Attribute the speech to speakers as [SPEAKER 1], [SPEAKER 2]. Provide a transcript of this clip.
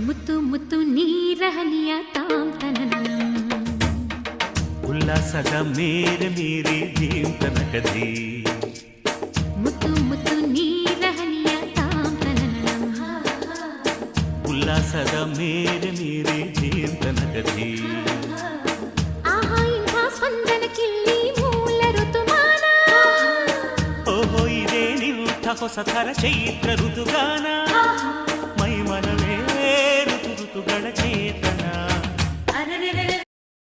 [SPEAKER 1] ಮುತ್ತು ಮುತ್ತು ನೀರಹನಿಯ ತಾಂ ತನನಂ
[SPEAKER 2] ಉಲ್ಲಾಸದ ಮೇರೆ ಮೀರಿ ಜೀವ ತನಕದಿ
[SPEAKER 1] ಮುತ್ತು ಮುತ್ತು ನೀರಹನಿಯ ತಾಂ ತನನಂ
[SPEAKER 2] ಉಲ್ಲಾಸದ ಮೇರೆ ಮೀರಿ ಜೀವ ತನಕದಿ
[SPEAKER 1] ಆಹಾ ಇಂಥ ಸ್ಪಂದನಕ್ಕಿಲ್ಲಿ ಮೂಲ ಋತುಮಾನ
[SPEAKER 2] ಓಹೋ ಇದೇ ನಿಂಥ ಹೊಸ ಥರ ಚೈತ್ರ ಋತುಗಾನ ಮೈ ಮನವೇ ಋತು ಋತುಗಳ ಚೇತನ
[SPEAKER 1] ಅರೆರೆರೆರೆ